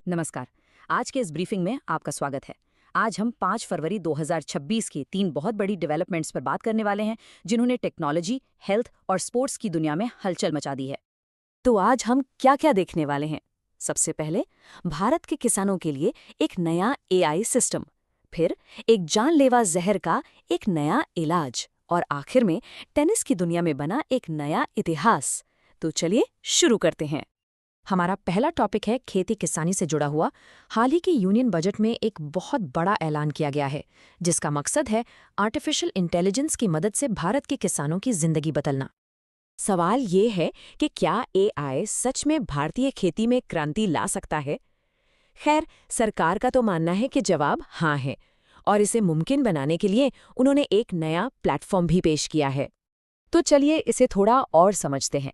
नमस्कार। आज के इस ब्रीफिंग में आपका स्वागत है। आज हम 5 फरवरी 2026 की 3 बहुत बड़ी डेवलपमेंट्स पर बात करने वाले हैं, जिन्होंने टेक्नोलॉजी, हेल्थ और स्पोर्ट्स की दुनिया में हलचल मचा दी है। तो आज हम क्या-क्या देखने वाले हैं? सबसे पहले, भारत के किसानों के लिए एक नया एआई सिस्टम, फिर एक जानलेवा जहर का एक नया इलाज और आखिर में टेनिस की दुनिया में बना एक नया इतिहास। तो चलिए शुरू करते हैं। हमारा पहला टॉपिक है खेती किसानी से जुड़ा हुआ। हाल ही के यूनियन बजट में एक बहुत बड़ा ऐलान किया गया है, जिसका मकसद है आर्टिफिशियल इंटेलिजेंस की मदद से भारत के किसानों की जिंदगी बदलना। सवाल ये है कि क्या एआई सच में भारतीय खेती में क्रांति ला सकता है? खैर, सरकार का तो मानना है कि जवाब हाँ है, और इसे मुमकिन बनाने के लिए उन्होंने एक नया प्लेटफॉर्म भी पेश किया है। तो चलिए इसे थोड़ा और समझते हैं।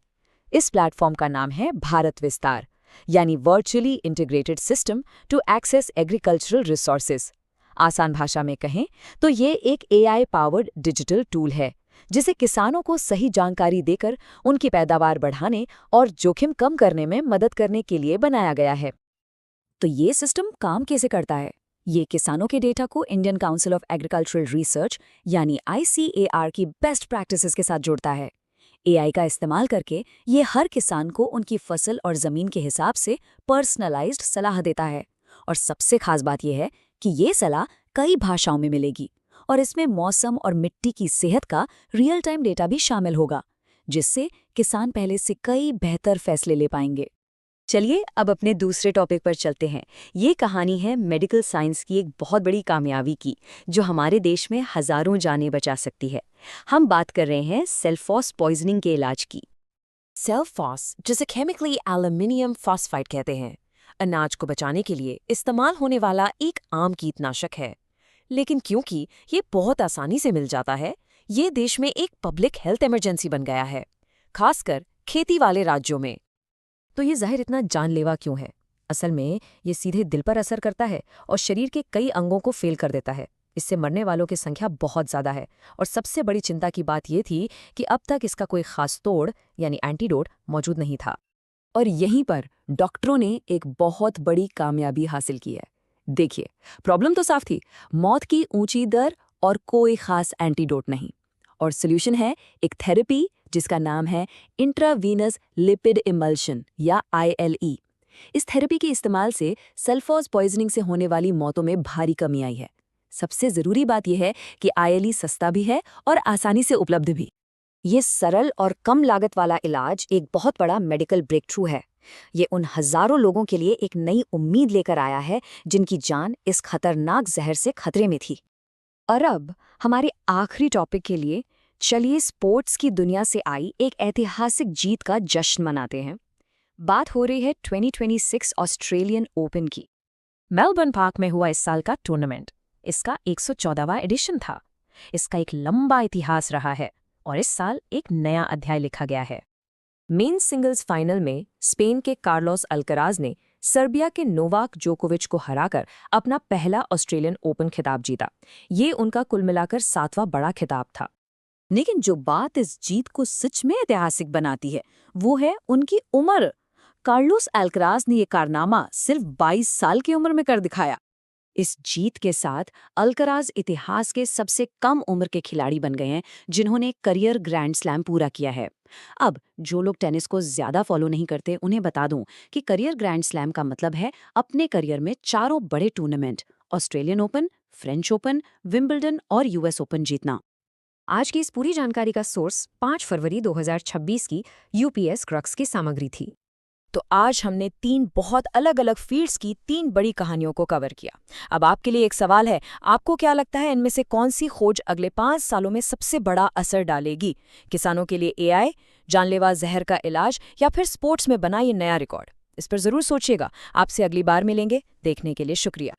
इस प्लेटफॉर्म का नाम है भारत विस्तार, यानी virtually integrated system to access agricultural resources. आसान भाषा में कहें तो ये एक एआई पावर्ड डिजिटल टूल है, जिसे किसानों को सही जानकारी देकर उनकी पैदावार बढ़ाने और जोखिम कम करने में मदद करने के लिए बनाया गया है। तो ये सिस्टम काम कैसे करता है? ये किसानों के डेटा को Indian council of agricultural research यानी ICAR की बेस्ट प्रैक्टिसेस के साथ जोड़ता है। एआई का इस्तेमाल करके ये हर किसान को उनकी फसल और ज़मीन के हिसाब से पर्सनलाइज्ड सलाह देता है। और सबसे खास बात यह है कि ये सलाह कई भाषाओं में मिलेगी और इसमें मौसम और मिट्टी की सेहत का रियल टाइम डेटा भी शामिल होगा, जिससे किसान पहले से कई बेहतर फैसले ले पाएंगे। चलिए अब अपने दूसरे टॉपिक पर चलते हैं। ये कहानी है मेडिकल साइंस की एक बहुत बड़ी कामयाबी की, जो हमारे देश में हजारों जानें बचा सकती है। हम बात कर रहे हैं सेल्फॉस पॉइजनिंग के इलाज की। सेल्फॉस, जिसे केमिकली एल्युमिनियम फॉस्फाइड कहते हैं, अनाज को बचाने के लिए इस्तेमाल होने वाला एक आम कीटनाशक है। लेकिन क्योंकि ये बहुत आसानी से मिल जाता है, ये देश में एक पब्लिक हेल्थ इमरजेंसी बन गया है, खासकर खेती वाले राज्यों में। तो ये जहर इतना जानलेवा क्यों है? असल में ये सीधे दिल पर असर करता है और शरीर के कई अंगों को फेल कर देता है। इससे मरने वालों की संख्या बहुत ज़्यादा है, और सबसे बड़ी चिंता की बात ये थी कि अब तक इसका कोई खास तोड़ यानी एंटीडोट मौजूद नहीं था। और यहीं पर डॉक्टरों ने एक बहुत बड़ी कामयाबी हासिल की है। देखिए, प्रॉब्लम तो साफ थी, मौत की ऊंची दर और कोई खास एंटीडोट नहीं। और सोल्यूशन है एक थेरेपी जिसका नाम है इंट्रावीनस लिपिड इमल्शन या ILE। इस थेरेपी के इस्तेमाल से सल्फोज पॉइजनिंग से होने वाली मौतों में भारी कमी आई है। सबसे ज़रूरी बात यह है कि ILE सस्ता भी है और आसानी से उपलब्ध भी। ये सरल और कम लागत वाला इलाज एक बहुत बड़ा मेडिकल ब्रेक थ्रू है। ये उन हजारों लोगों के लिए एक नई उम्मीद लेकर आया है, जिनकी जान इस खतरनाक जहर से खतरे में थी। और अब हमारे आखिरी टॉपिक के लिए चलिए स्पोर्ट्स की दुनिया से आई एक ऐतिहासिक जीत का जश्न मनाते हैं। बात हो रही है 2026 ऑस्ट्रेलियन ओपन की। मेलबर्न पार्क में हुआ इस साल का टूर्नामेंट इसका 114वां एडिशन था। इसका एक लंबा इतिहास रहा है और इस साल एक नया अध्याय लिखा गया है। मेंस सिंगल्स फाइनल में स्पेन के कार्लोस अल्कराज ने सर्बिया के नोवाक जोकोविच को हराकर अपना पहला ऑस्ट्रेलियन ओपन खिताब जीता। ये उनका कुल मिलाकर 7वां बड़ा खिताब था। लेकिन जो बात इस जीत को सच में ऐतिहासिक बनाती है, वो है उनकी उम्र। कार्लोस अल्कराज ने ये कारनामा सिर्फ 22 साल की उम्र में कर दिखाया। इस जीत के साथ अल्कराज इतिहास के सबसे कम उम्र के खिलाड़ी बन गए हैं, जिन्होंने करियर ग्रैंड स्लैम पूरा किया है। अब जो लोग टेनिस को ज्यादा फॉलो नहीं करते, उन्हें बता दूं कि करियर ग्रैंड स्लैम का मतलब है अपने करियर में 4 बड़े tournament, Australian open, French open, Wimbledon और US ओपन जीतना। आज की इस पूरी जानकारी का सोर्स 5 फरवरी 2026 की UPS क्रक्स की सामग्री थी। तो आज हमने 3 बहुत अलग अलग फील्ड्स की 3 बड़ी कहानियों को कवर किया। अब आपके लिए एक सवाल है, आपको क्या लगता है इनमें से कौन सी खोज अगले 5 सालों में सबसे बड़ा असर डालेगी? किसानों के लिए AI, जानलेवा जहर का इलाज, या फिर स्पोर्ट्स में बना ये नया रिकॉर्ड? इस पर जरूर सोचिएगा। आपसे अगली बार मिलेंगे। देखने के लिए शुक्रिया।